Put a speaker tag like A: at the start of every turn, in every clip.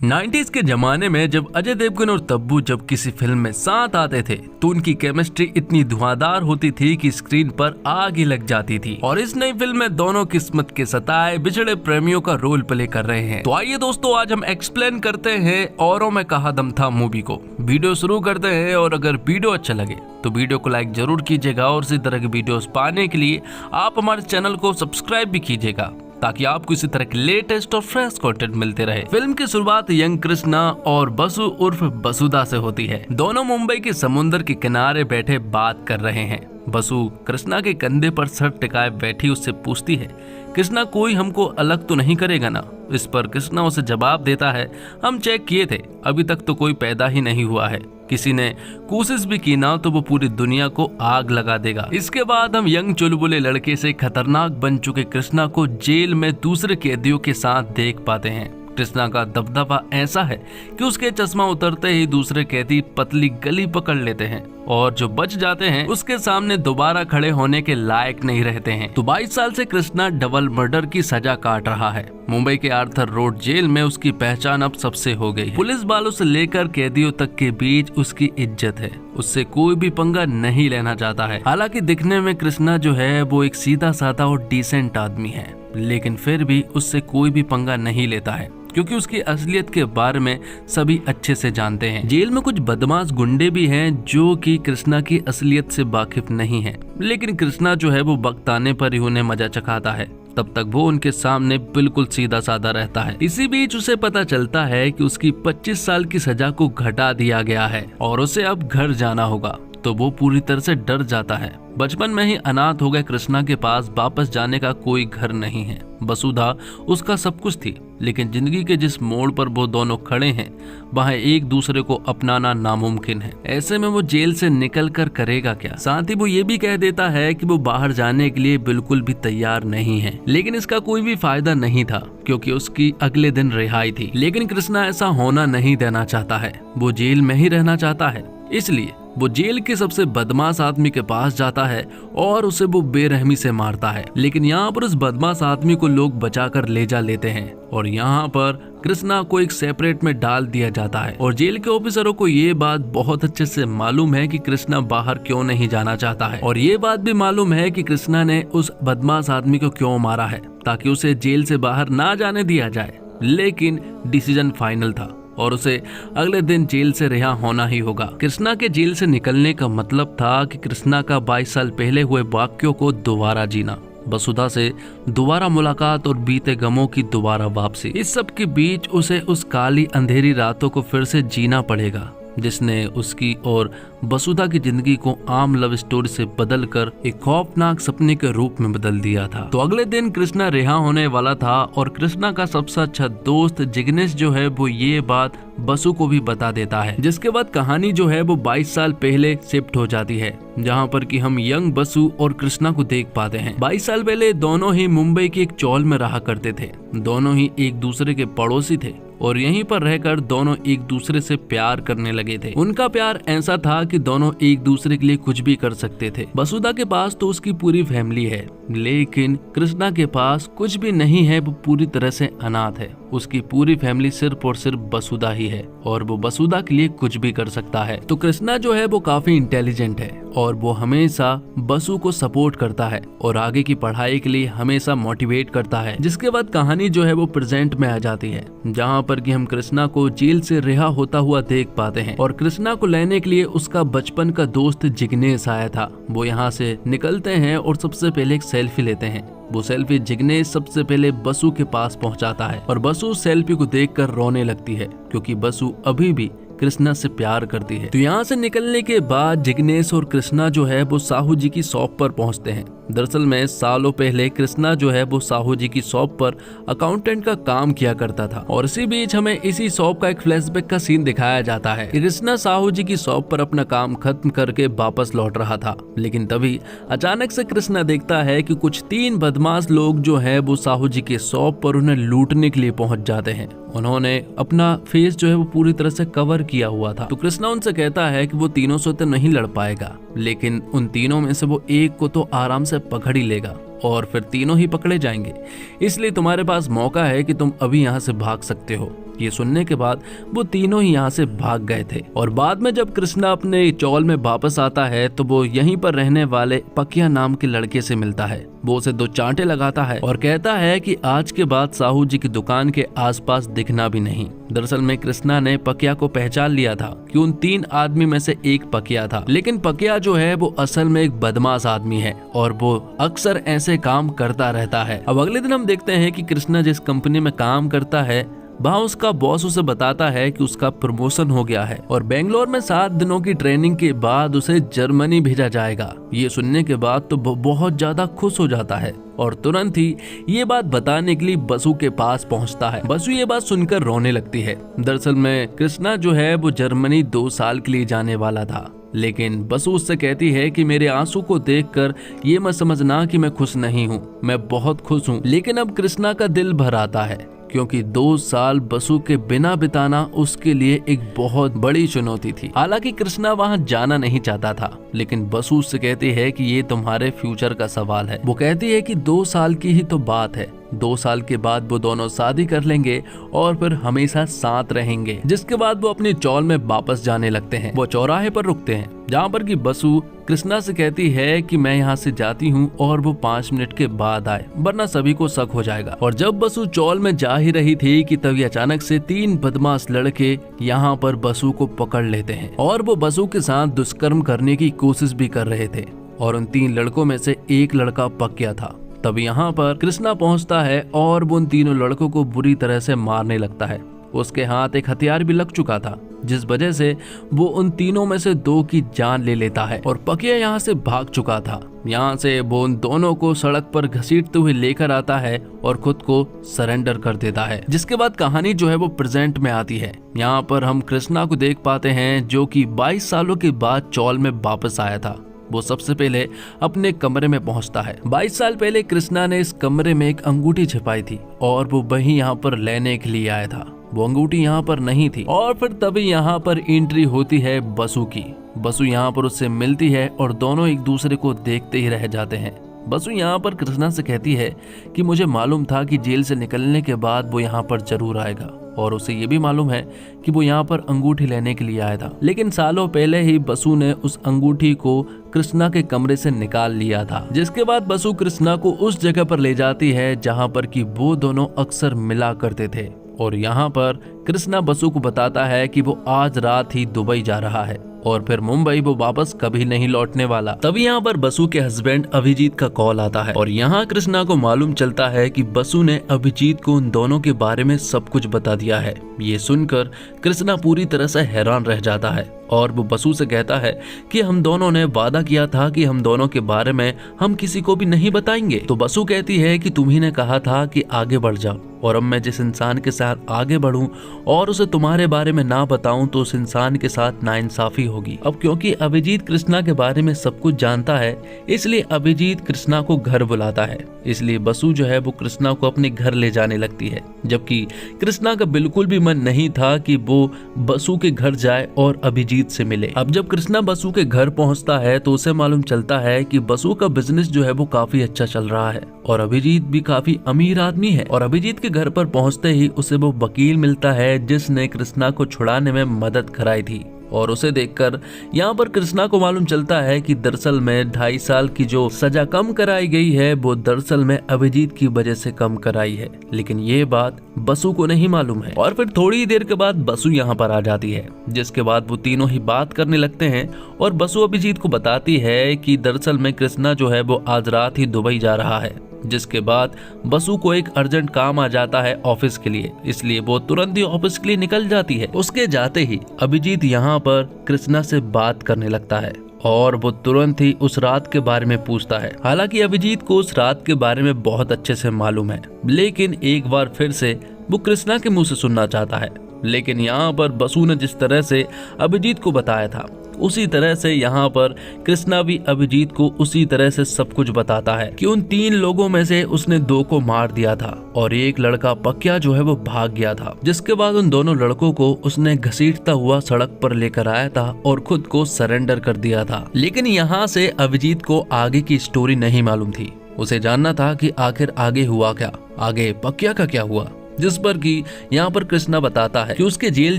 A: 90s के जमाने में जब अजय देवगन और तब्बू जब किसी फिल्म में साथ आते थे तो उनकी केमिस्ट्री इतनी धुआंधार होती थी कि स्क्रीन पर आग ही लग जाती थी। और इस नई फिल्म में दोनों किस्मत के सताए बिछड़े प्रेमियों का रोल प्ले कर रहे हैं। तो आइए दोस्तों, आज हम एक्सप्लेन करते हैं औरों में कहा दम था मूवी को। वीडियो शुरू करते हैं और अगर वीडियो अच्छा लगे तो वीडियो को लाइक जरूर कीजिएगा और इसी तरह की वीडियोस पाने के लिए आप हमारे चैनल को सब्सक्राइब भी कीजिएगा ताकि आपको इसी तरह के लेटेस्ट और फ्रेश कंटेंट मिलते रहे। फिल्म की शुरुआत यंग कृष्णा और बसु उर्फ बसुधा से होती है। दोनों मुंबई के समुद्र के किनारे बैठे बात कर रहे हैं। बसु कृष्णा के कंधे पर सर टिकाए बैठी उससे पूछती है, कृष्णा कोई हमको अलग तो नहीं करेगा ना? इस पर कृष्णा उसे जवाब देता है, हम चेक किए थे, अभी तक तो कोई पैदा ही नहीं हुआ है। किसी ने कोशिश भी की ना तो वो पूरी दुनिया को आग लगा देगा। इसके बाद हम यंग चुलबुले लड़के से खतरनाक बन चुके कृष्णा को जेल में दूसरे कैदियों के साथ देख पाते हैं। कृष्णा का दबदबा ऐसा है कि उसके चश्मा उतरते ही दूसरे कैदी पतली गली पकड़ लेते हैं और जो बच जाते हैं उसके सामने दोबारा खड़े होने के लायक नहीं रहते हैं। तो 22 साल से कृष्णा डबल मर्डर की सजा काट रहा है। मुंबई के आर्थर रोड जेल में उसकी पहचान अब सबसे हो गई है। पुलिस वालों से लेकर कैदियों तक के बीच उसकी इज्जत है। उससे कोई भी पंगा नहीं लेना चाहता है। हालांकि दिखने में कृष्णा जो है वो एक सीधा साधा और डिसेंट आदमी है, लेकिन फिर भी उससे कोई भी पंगा नहीं लेता है क्योंकि उसकी असलियत के बारे में सभी अच्छे से जानते हैं। जेल में कुछ बदमाश गुंडे भी हैं जो कि कृष्णा की असलियत से वाकिफ नहीं है, लेकिन कृष्णा जो है वो वक्त आने पर ही उन्हें मजा चखाता है। तब तक वो उनके सामने बिल्कुल सीधा साधा रहता है। इसी बीच उसे पता चलता है कि उसकी 25 साल की सजा को घटा दिया गया है और उसे अब घर जाना होगा। तो वो पूरी तरह से डर जाता है। बचपन में ही अनाथ हो गए कृष्णा के पास वापस जाने का कोई घर नहीं है। बसुधा उसका सब कुछ थी, लेकिन जिंदगी के जिस मोड़ पर वो दोनों खड़े हैं वहाँ एक दूसरे को अपनाना नामुमकिन है। ऐसे में वो जेल से निकल कर करेगा क्या? साथ ही वो ये भी कह देता है कि वो बाहर जाने के लिए बिल्कुल भी तैयार नहीं है, लेकिन इसका कोई भी फायदा नहीं था क्योंकि उसकी अगले दिन रिहाई थी। लेकिन कृष्णा ऐसा होना नहीं देना चाहता है। वो जेल में ही रहना चाहता है, इसलिए वो जेल के सबसे बदमाश आदमी के पास जाता है और उसे वो बेरहमी से मारता है। लेकिन यहाँ पर उस बदमाश आदमी को लोग बचाकर ले जा लेते हैं और यहाँ पर कृष्णा को एक सेपरेट में डाल दिया जाता है। और जेल के ऑफिसरों को ये बात बहुत अच्छे से मालूम है कि कृष्णा बाहर क्यों नहीं जाना चाहता है, और ये बात भी मालूम है कि कृष्णा ने उस बदमाश आदमी को क्यों मारा है, ताकि उसे जेल से बाहर ना जाने दिया जाए। लेकिन डिसीजन फाइनल था और उसे अगले दिन जेल से रिहा होना ही होगा। कृष्णा के जेल से निकलने का मतलब था कि कृष्णा का 22 साल पहले हुए वाक्यों को दोबारा जीना, बसुधा से दोबारा मुलाकात और बीते गमों की दोबारा वापसी। इस सब के बीच उसे उस काली अंधेरी रातों को फिर से जीना पड़ेगा जिसने उसकी और बसुधा की जिंदगी को आम लव स्टोरी से बदलकर एक खौफनाक सपने के रूप में बदल दिया था। तो अगले दिन कृष्णा रिहा होने वाला था और कृष्णा का सबसे अच्छा दोस्त जिग्नेश जो है वो ये बात बसु को भी बता देता है, जिसके बाद कहानी जो है वो 22 साल पहले शिफ्ट हो जाती है, जहाँ पर कि हम यंग बसु और कृष्णा को देख पाते हैं। 22 साल पहले दोनों ही मुंबई के एक चौल में रहा करते थे। दोनों ही एक दूसरे के पड़ोसी थे और यहीं पर रहकर दोनों एक दूसरे से प्यार करने लगे थे। उनका प्यार ऐसा था कि दोनों एक दूसरे के लिए कुछ भी कर सकते थे। बसुधा के पास तो उसकी पूरी फैमिली है, लेकिन कृष्णा के पास कुछ भी नहीं है। वो पूरी तरह से अनाथ है। उसकी पूरी फैमिली सिर्फ और सिर्फ बसुधा ही है और वो बसुधा के लिए कुछ भी कर सकता है। तो कृष्णा जो है वो काफी इंटेलिजेंट है और वो हमेशा बसु को सपोर्ट करता है और आगे की पढ़ाई के लिए हमेशा मोटिवेट करता है। जिसके बाद कहानी जो है वो प्रेजेंट में आ जाती है, जहाँ पर कि हम कृष्णा को जेल से रिहा होता हुआ देख पाते हैं और कृष्णा को लेने के लिए उसका बचपन का दोस्त जिग्नेश आया था। वो यहाँ से निकलते हैं और सबसे पहले एक सेल्फी लेते हैं। वो सेल्फी जिग्नेश सबसे पहले बसु के पास पहुंचाता है और बसु सेल्फी को देखकर रोने लगती है क्योंकि बसु अभी भी कृष्णा से प्यार करती है। तो यहाँ से निकलने के बाद जिग्नेश और कृष्णा जो है वो साहू जी की शॉप पर पहुँचते हैं। दरअसल में सालों पहले कृष्णा जो है वो साहू जी की शॉप पर अकाउंटेंट का काम किया करता था और इसी बीच हमें इसी शॉप का एक फ्लैशबैक का सीन दिखाया जाता है। कृष्णा साहू जी की शॉप पर अपना काम खत्म करके वापस लौट रहा था, लेकिन तभी अचानक से कृष्णा देखता है कि कुछ 3 बदमाश लोग जो है वो साहू जी के शॉप पर उन्हें लूटने के लिए पहुंच जाते हैं। उन्होंने अपना फेस जो है वो पूरी तरह से कवर किया हुआ था। तो कृष्णा उनसे कहता है कि वो तीनों से तो नहीं लड़ पाएगा, लेकिन उन तीनों में से वो एक को तो आराम से पकड़ ही लेगा और फिर तीनों ही पकड़े जाएंगे। इसलिए तुम्हारे पास मौका है कि तुम अभी यहाँ से भाग सकते हो। ये सुनने के बाद वो तीनों ही यहाँ से भाग गए थे। और बाद में जब कृष्णा अपने चौल में वापस आता है तो वो यहीं पर रहने वाले पकिया नाम के लड़के से मिलता है। वो उसे 2 चांटे लगाता है और कहता है कि आज के बाद साहू जी की दुकान के आसपास दिखना भी नहीं। दरअसल में कृष्णा ने पकिया को पहचान लिया था कि उन 3 आदमी में से एक पकिया था, लेकिन पकिया जो है वो असल में एक बदमाश आदमी है और वो अक्सर ऐसे काम करता रहता है। अब अगले दिन हम देखते हैं कि कृष्णा जिस कंपनी में काम करता है वहाँ उसका बॉस उसे बताता है कि उसका प्रमोशन हो गया है और बेंगलोर में 7 दिनों की ट्रेनिंग के बाद उसे जर्मनी भेजा जाएगा। ये सुनने के बाद तो वो बहुत ज्यादा खुश हो जाता है और तुरंत ही ये बात बताने के लिए बसु के पास पहुंचता है। बसु ये बात सुनकर रोने लगती है। दरअसल में कृष्णा जो है वो जर्मनी 2 साल के लिए जाने वाला था, लेकिन बसु उससे कहती है कि मेरे आंसू को देखकर ये मत समझना कि मैं खुश नहीं हूँ, मैं बहुत खुश हूँ। लेकिन अब कृष्णा का दिल भर आता है क्योंकि 2 साल बसु के बिना बिताना उसके लिए एक बहुत बड़ी चुनौती थी। हालांकि कृष्णा वहां जाना नहीं चाहता था, लेकिन बसु उससे कहती है कि ये तुम्हारे फ्यूचर का सवाल है। वो कहती है कि 2 साल की ही तो बात है, 2 साल के बाद वो दोनों शादी कर लेंगे और फिर हमेशा साथ रहेंगे। जिसके बाद वो अपनी चौल में वापस जाने लगते हैं। वो चौराहे पर रुकते हैं जहाँ पर कि बसु कृष्णा से कहती है कि मैं यहाँ से जाती हूँ और वो 5 मिनट के बाद आए, वरना सभी को शक हो जाएगा। और जब बसु चौल में जा ही रही थी कि तभी अचानक से 3 बदमाश लड़के यहाँ पर बसु को पकड़ लेते हैं और वो बसु के साथ दुष्कर्म करने की कोशिश भी कर रहे थे और उन 3 लड़कों में से एक लड़का पकिया था। तब यहाँ पर कृष्णा पहुँचता है और वो उन तीनों लड़कों को बुरी तरह से मारने लगता है। उसके हाथ एक हथियार भी लग चुका था, जिस वजह से वो उन तीनों में से 2 की जान ले लेता है और पकिया यहाँ से भाग चुका था। यहाँ से वो उन दोनों को सड़क पर घसीटते हुए लेकर आता है और खुद को सरेंडर कर देता है। जिसके बाद कहानी जो है वो प्रेजेंट में आती है। यहाँ पर हम कृष्णा को देख पाते हैं जो कि 22 सालों के बाद चौल में वापस आया था। वो सबसे पहले अपने कमरे में पहुंचता है। 22 साल पहले कृष्णा ने इस कमरे में एक अंगूठी छिपाई थी और वो वही यहाँ पर लेने के लिए आया था। वो अंगूठी यहाँ पर नहीं थी और फिर तभी यहाँ पर एंट्री होती है बसु की। बसु यहाँ पर उससे मिलती है और दोनों एक दूसरे को देखते ही रह जाते हैं। बसु यहाँ पर कृष्णा से कहती है कि मुझे मालूम था कि जेल से निकलने के बाद वो यहाँ पर जरूर आएगा और उसे ये भी मालूम है कि वो यहाँ पर अंगूठी लेने के लिए आया था, लेकिन सालों पहले ही बसु ने उस अंगूठी को कृष्णा के कमरे से निकाल लिया था। जिसके बाद बसु कृष्णा को उस जगह पर ले जाती है जहाँ पर कि वो दोनों अक्सर मिला करते थे और यहाँ पर कृष्णा बसु को बताता है कि वो आज रात ही दुबई जा रहा है और फिर मुंबई वो वापस कभी नहीं लौटने वाला। तभी यहाँ पर बसु के हस्बैंड अभिजीत का कॉल आता है और यहाँ कृष्णा को मालूम चलता है कि बसु ने अभिजीत को उन दोनों के बारे में सब कुछ बता दिया है। ये सुनकर कृष्णा पूरी तरह से हैरान रह जाता है और वो बसु से कहता है कि हम दोनों ने वादा किया था कि हम दोनों के बारे में हम किसी को भी नहीं बताएंगे। तो बसु कहती है कि तुम्ही ने कहा था कि आगे बढ़ जाओ और अब मैं जिस इंसान के साथ आगे बढ़ूं और उसे तुम्हारे बारे में ना बताऊं तो उस इंसान के साथ नाइंसाफी होगी। अब क्योंकि अभिजीत कृष्णा के बारे में सब कुछ जानता है इसलिए अभिजीत कृष्णा को घर बुलाता है। इसलिए बसु जो है वो कृष्णा को अपने घर ले जाने लगती है, जबकि कृष्णा का बिल्कुल भी मन नहीं था कि वो बसु के घर जाए और अभिजीत से मिले। अब जब कृष्णा बसु के घर पहुंचता है तो उसे मालूम चलता है कि बसु का बिजनेस जो है वो काफी अच्छा चल रहा है और अभिजीत भी काफी अमीर आदमी है। और अभिजीत के घर पर पहुंचते ही उसे वो वकील मिलता है जिसने कृष्णा को छुड़ाने में मदद कराई थी और उसे देखकर यहाँ पर कृष्णा को मालूम चलता है कि दरअसल में 2.5 साल की जो सजा कम कराई गई है वो दरअसल में अभिजीत की वजह से कम कराई है, लेकिन ये बात बसु को नहीं मालूम है। और फिर थोड़ी देर के बाद बसु यहाँ पर आ जाती है, जिसके बाद वो तीनों ही बात करने लगते हैं और बसु अभिजीत को बताती है कि दरअसल में कृष्णा जो है वो आज रात ही दुबई जा रहा है। जिसके बाद बसु को एक अर्जेंट काम आ जाता है ऑफिस के लिए, इसलिए वो तुरंत ही ऑफिस के लिए निकल जाती है। उसके जाते ही अभिजीत यहाँ पर कृष्णा से बात करने लगता है और वो तुरंत ही उस रात के बारे में पूछता है। हालांकि अभिजीत को उस रात के बारे में बहुत अच्छे से मालूम है, लेकिन एक बार फिर से वो कृष्णा के मुंह से सुनना चाहता है। लेकिन यहाँ पर बसु ने जिस तरह से अभिजीत को बताया था उसी तरह से यहाँ पर कृष्णा भी अभिजीत को उसी तरह से सब कुछ बताता है कि उन 3 लोगों में से उसने 2 को मार दिया था और एक लड़का पकिया जो है वो भाग गया था। जिसके बाद उन दोनों लड़कों को उसने घसीटता हुआ सड़क पर लेकर आया था और खुद को सरेंडर कर दिया था। लेकिन यहाँ से अभिजीत को आगे की स्टोरी नहीं मालूम थी। उसे जानना था कि आखिर आगे हुआ क्या, आगे पकिया का क्या हुआ। जिस पर कि यहाँ पर कृष्णा बताता है कि उसके जेल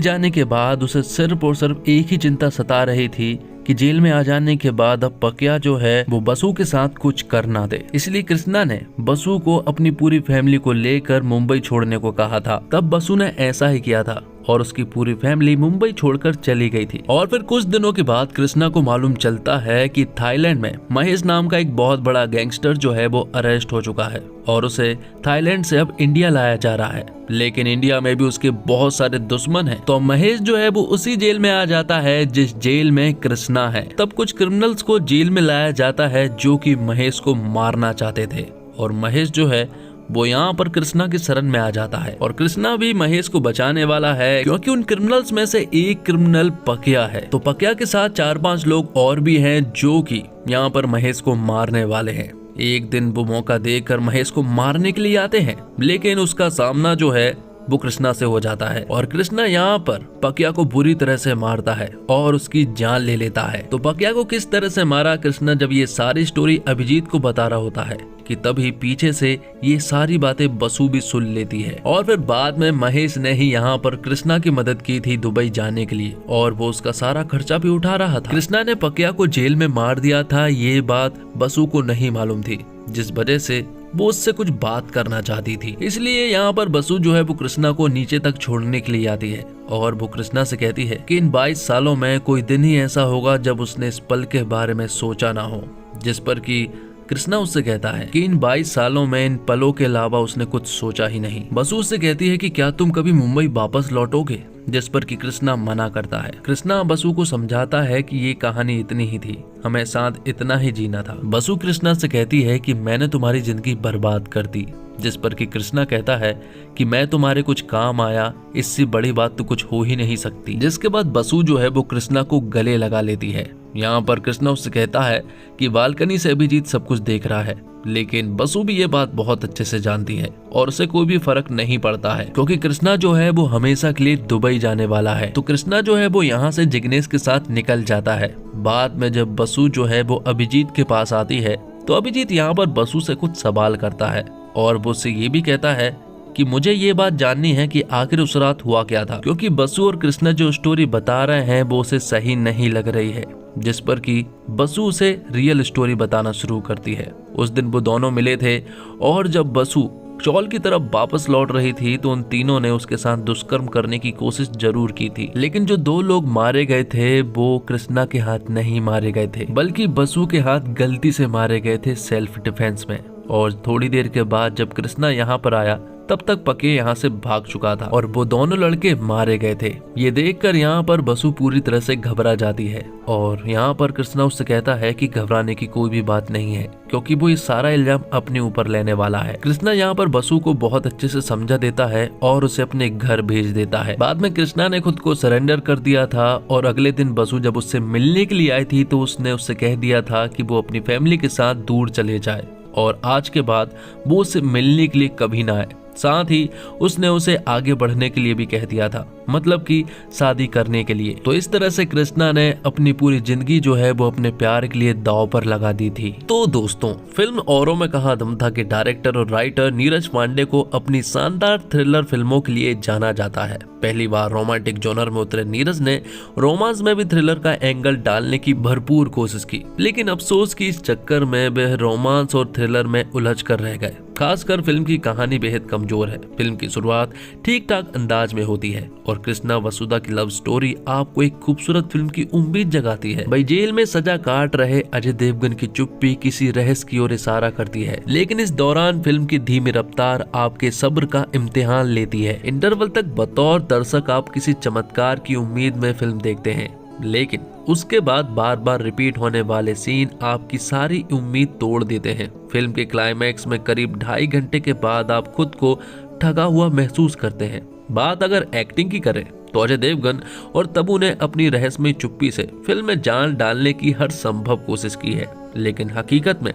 A: जाने के बाद उसे सिर्फ और सिर्फ एक ही चिंता सता रही थी कि जेल में आ जाने के बाद अब पकिया जो है वो बसु के साथ कुछ कर ना दे। इसलिए कृष्णा ने बसु को अपनी पूरी फैमिली को लेकर मुंबई छोड़ने को कहा था। तब बसु ने ऐसा ही किया था और उसकी पूरी फैमिली मुंबई छोड़कर चली गई थी। और फिर कुछ दिनों के बाद कृष्णा को मालूम चलता है कि थाईलैंड में महेश नाम का एक बहुत बड़ा गैंगस्टर जो है वो अरेस्ट हो चुका है और उसे थाईलैंड से अब इंडिया लाया जा रहा है। लेकिन इंडिया में भी उसके बहुत सारे दुश्मन हैं। तो महेश जो है वो उसी जेल में आ जाता है जिस जेल में कृष्णा है। तब कुछ क्रिमिनल्स को जेल में लाया जाता है जो कि महेश को मारना चाहते थे और महेश जो है वो यहाँ पर कृष्णा की शरण में आ जाता है और कृष्णा भी महेश को बचाने वाला है क्योंकि उन क्रिमिनल्स में से एक क्रिमिनल पकिया है। तो पकिया के साथ 4-5 लोग और भी हैं जो कि यहाँ पर महेश को मारने वाले हैं। एक दिन वो मौका देकर महेश को मारने के लिए आते हैं, लेकिन उसका सामना जो है वो कृष्णा से हो जाता है और कृष्णा यहाँ पर पकिया को बुरी तरह से मारता है और उसकी जान ले लेता है। तो पकिया को किस तरह से मारा कृष्णा जब ये सारी स्टोरी अभिजीत को बता रहा होता है कि तभी पीछे से ये सारी बातें बसु भी सुन लेती है। और फिर बाद में महेश ने ही यहाँ पर कृष्णा की मदद की थी दुबई जाने के लिए और वो उसका सारा खर्चा भी उठा रहा था। कृष्णा ने पकिया को जेल में मार दिया था, ये बात बसु को नहीं मालूम थी, जिस वजह से वो उससे कुछ बात करना चाहती थी। इसलिए यहाँ पर बसु जो है वो कृष्णा को नीचे तक छोड़ने के लिए आती है और वो कृष्णा से कहती है कि इन 22 सालों में कोई दिन ही ऐसा होगा जब उसने इस पल के बारे में सोचा ना हो। जिस पर कि कृष्णा उससे कहता है कि इन 22 सालों में इन पलों के अलावा उसने कुछ सोचा ही नहीं। बसु उससे कहती है कि क्या तुम कभी मुंबई वापस लौटोगे, जिस पर कि कृष्णा मना करता है। कृष्णा बसु को समझाता है कि ये कहानी इतनी ही थी, हमें साथ इतना ही जीना था। बसु कृष्णा से कहती है कि मैंने तुम्हारी जिंदगी बर्बाद कर दी, जिस पर कि कृष्णा कहता है कि मैं तुम्हारे कुछ काम आया, इससे बड़ी बात तो कुछ हो ही नहीं सकती। जिसके बाद बसु जो है वो कृष्णा को गले लगा लेती है। यहाँ पर कृष्णा उससे कहता है कि बालकनी से अभिजीत सब कुछ देख रहा है, लेकिन बसु भी ये बात बहुत अच्छे से जानती है और उसे कोई भी फर्क नहीं पड़ता है क्योंकि कृष्णा जो है वो हमेशा के लिए दुबई जाने वाला है। तो कृष्णा जो है वो यहाँ से जिग्नेश के साथ निकल जाता है। बाद में जब बसु जो है वो अभिजीत के पास आती है तो अभिजीत यहाँ पर बसु से कुछ सवाल करता है और वो उससे ये भी कहता है कि मुझे ये बात जाननी है कि आखिर उस रात हुआ क्या था, क्योंकि बसु और कृष्णा जो स्टोरी बता रहे हैं वो उसे सही नहीं लग रही है। जिस पर कि बसु उसे रियल स्टोरी बताना शुरू करती है। उस दिन वो दोनों मिले थे और जब बसु चौल की तरफ वापस लौट रही थी तो उन तीनों ने उसके साथ दुष्कर्म करने की कोशिश जरूर की थी, लेकिन जो 2 लोग मारे गए थे वो कृष्णा के हाथ नहीं मारे गए थे, बल्कि बसु के हाथ गलती से मारे गए थे सेल्फ डिफेंस में। और थोड़ी देर के बाद जब कृष्णा यहाँ पर आया तब तक पकिया यहाँ से भाग चुका था और वो दोनों लड़के मारे गए थे। ये देखकर यहाँ पर बसु पूरी तरह से घबरा जाती है और यहाँ पर कृष्णा उससे कहता है कि घबराने की कोई भी बात नहीं है क्योंकि वो ये सारा इल्जाम अपने ऊपर लेने वाला है। कृष्णा यहाँ पर बसु को बहुत अच्छे से समझा देता है और उसे अपने घर भेज देता है। बाद में कृष्णा ने खुद को सरेंडर कर दिया था और अगले दिन बसु जब उससे मिलने के लिए आई थी तो उसने उससे कह दिया था कि वो अपनी फैमिली के साथ दूर चले जाए और आज के बाद वो उससे मिलने के लिए कभी ना आए। साथ ही उसने उसे आगे बढ़ने के लिए भी कह दिया था, मतलब कि शादी करने के लिए। तो इस तरह से कृष्णा ने अपनी पूरी जिंदगी जो है वो अपने प्यार के लिए दांव पर लगा दी थी। तो दोस्तों, फिल्म औरों में कहा दम था के डायरेक्टर और राइटर नीरज पांडे को अपनी शानदार थ्रिलर फिल्मों के लिए जाना जाता है। पहली बार रोमांटिक जॉनर में उतरे नीरज ने रोमांस में भी थ्रिलर का एंगल डालने की भरपूर कोशिश की, लेकिन अफसोस कि इस चक्कर में वह रोमांस और थ्रिलर में उलझ कर रह गए। खासकर फिल्म की कहानी बेहद कमजोर है। फिल्म की शुरुआत ठीक ठाक अंदाज में होती है और कृष्णा वसुधा की लव स्टोरी आपको एक खूबसूरत फिल्म की उम्मीद जगाती है। भाई जेल में सजा काट रहे अजय देवगन की चुप्पी किसी रहस्य की ओर इशारा करती है, लेकिन इस दौरान फिल्म की धीमी रफ्तार आपके सब्र का इम्तिहान लेती है। इंटरवल तक बतौर दर्शक आप किसी चमत्कार की उम्मीद में फिल्म देखते हैं, लेकिन उसके बाद बार बार रिपीट होने वाले सीन आपकी सारी उम्मीद तोड़ देते हैं। फिल्म के क्लाइमैक्स में करीब 2.5 घंटे के बाद आप खुद को ठगा हुआ महसूस करते हैं। बात अगर एक्टिंग की करें तो अजय देवगन और तब्बू ने अपनी रहस्यमय चुप्पी से फिल्म में जान डालने की हर संभव कोशिश की है, लेकिन हकीकत में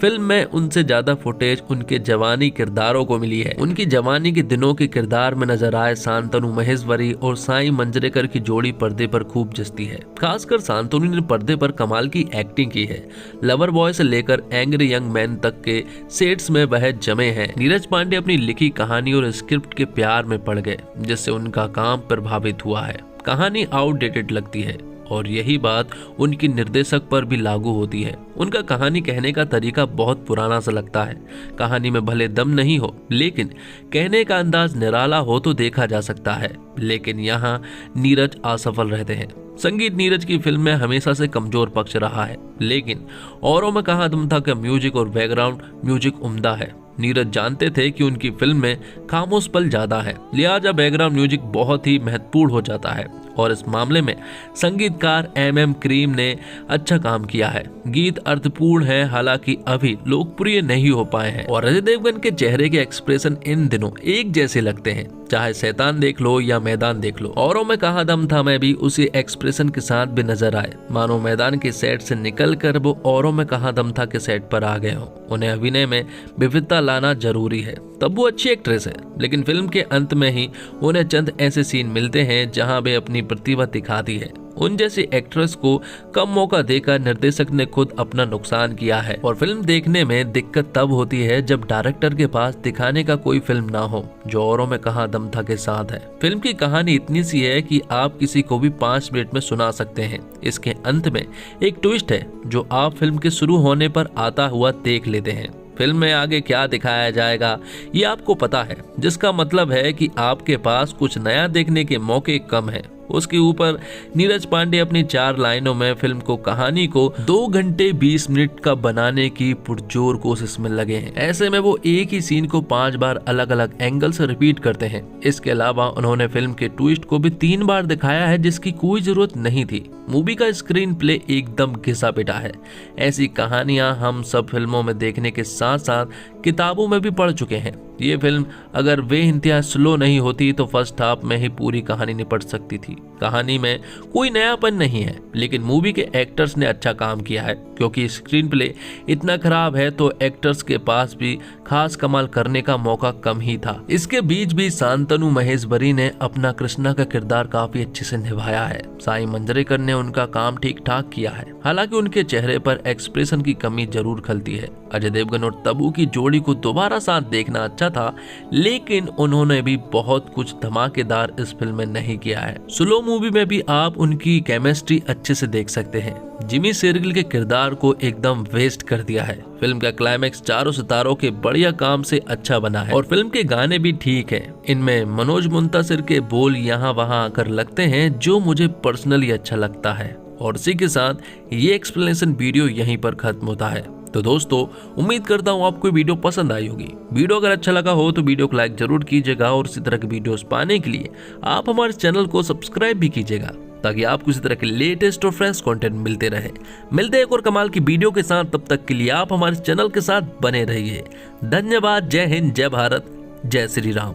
A: फिल्म में उनसे ज्यादा फुटेज उनके जवानी किरदारों को मिली है। उनकी जवानी के दिनों के किरदार में नजर आए शांतनु महेश्वरी और साई मंजरेकर की जोड़ी पर्दे पर खूब जचती है। खासकर शांतनु ने पर्दे पर कमाल की एक्टिंग की है। लवर बॉय से लेकर एंग्री यंग मैन तक के सेट्स में वह जमे हैं। नीरज पांडे अपनी लिखी कहानी और स्क्रिप्ट के प्यार में पड़ गए, जिससे उनका काम प्रभावित हुआ है। कहानी आउटडेटेड लगती है और यही बात उनकी निर्देशक पर भी लागू होती है। उनका कहानी कहने का तरीका बहुत पुराना सा लगता है। कहानी में भले दम नहीं हो, लेकिन कहने का अंदाज निराला हो तो देखा जा सकता है। लेकिन यहाँ नीरज असफल रहते हैं। संगीत नीरज की फिल्म में हमेशा से कमजोर पक्ष रहा है, लेकिन औरों में कहाँ दम था कि म्यूजिक और बैकग्राउंड म्यूजिक उम्दा है। नीरज जानते थे कि उनकी फिल्म में खामोश पल ज्यादा है, लिहाजा बैकग्राउंड म्यूजिक बहुत ही महत्वपूर्ण हो जाता है और इस मामले में संगीतकार MM क्रीम ने अच्छा काम किया है। गीत अर्थपूर्ण है, हालांकि अभी लोकप्रिय नहीं हो पाए हैं और अजय देवगन के चेहरे के एक्सप्रेशन इन दिनों एक जैसे लगते हैं, चाहे शैतान देख लो या मैदान देख लो। औरों में कहाँ दम था मैं भी उसी एक्सप्रेशन के साथ भी नजर आए, मानो मैदान के सेट से निकल कर वो औरों में कहाँ दम था के सेट पर आ गए हो। उन्हें अभिनय में विविधता लाना जरूरी है, तब वो अच्छी एक्ट्रेस है, लेकिन फिल्म के अंत में ही उन्हें चंद ऐसे सीन मिलते हैं जहां वे अपनी प्रतिभा दिखाती है। उन जैसी एक्ट्रेस को कम मौका देकर निर्देशक ने खुद अपना नुकसान किया है और फिल्म देखने में दिक्कत तब होती है जब डायरेक्टर के पास दिखाने का कोई फिल्म ना हो जो औरों में कहाँ दम था के साथ है। फिल्म की कहानी इतनी सी है कि आप किसी को भी 5 मिनट में सुना सकते हैं। इसके अंत में एक ट्विस्ट है जो आप फिल्म के शुरू होने पर आता हुआ देख लेते हैं। फिल्म में आगे क्या दिखाया जाएगा ये आपको पता है, जिसका मतलब है कि आपके पास कुछ नया देखने के मौके कम है। उसके ऊपर नीरज पांडे अपनी 4 लाइनों में फिल्म को कहानी को 2 घंटे 20 मिनट का बनाने की पुरजोर कोशिश में लगे हैं। ऐसे में वो एक ही सीन को 5 बार अलग अलग एंगल से रिपीट करते हैं। इसके अलावा उन्होंने फिल्म के ट्विस्ट को भी 3 बार दिखाया है, जिसकी कोई जरूरत नहीं थी। मूवी का स्क्रीन प्ले एकदम घिसा पिटा है। ऐसी कहानियां हम सब फिल्मों में देखने के साथ साथ किताबों में भी पढ़ चुके हैं। ये फिल्म अगर बेइंतहा स्लो नहीं होती तो फर्स्ट हाफ में ही पूरी कहानी निपट सकती थी। कहानी में कोई नयापन नहीं है, लेकिन मूवी के एक्टर्स ने अच्छा काम किया है, क्योंकि स्क्रीन प्ले इतना खराब है तो एक्टर्स के पास भी खास कमाल करने का मौका कम ही था। इसके बीच भी शांतनु महेश्वरी ने अपना कृष्णा का किरदार काफी अच्छे से निभाया है। साई मंजरेकर ने उनका काम ठीक ठाक किया है, हालांकि उनके चेहरे पर एक्सप्रेशन की कमी जरूर खलती है। अजय देवगन और तब्बू की जोड़ी को दोबारा साथ देखना अच्छा था, लेकिन उन्होंने भी बहुत कुछ धमाकेदार इस फिल्म में नहीं किया है। स्लो मूवी में भी आप उनकी केमिस्ट्री अच्छे से देख सकते हैं। जिमी शेरगिल के किरदार को एकदम वेस्ट कर दिया है। फिल्म का क्लाइमैक्स 4 सितारों के बढ़िया काम से अच्छा बना है और फिल्म के गाने भी ठीक हैं। इनमें मनोज मुंतासिर के बोल यहाँ वहाँ आकर लगते हैं, जो मुझे पर्सनली अच्छा लगता है। और इसी के साथ ये एक्सप्लेनेशन वीडियो यहीं पर खत्म होता है। तो दोस्तों, उम्मीद करता हूँ आपको वीडियो पसंद आई होगी। वीडियो अगर अच्छा लगा हो तो वीडियो को लाइक जरूर कीजिएगा और इसी तरह के वीडियोस पाने के लिए आप हमारे चैनल को सब्सक्राइब भी कीजिएगा, ताकि आपको इसी तरह के लेटेस्ट और फ्रेश कंटेंट मिलते रहे। मिलते हैं एक और कमाल की वीडियो के साथ, तब तक के लिए आप हमारे चैनल के साथ बने रहिए। धन्यवाद। जय हिंद, जय भारत, जय श्री राम।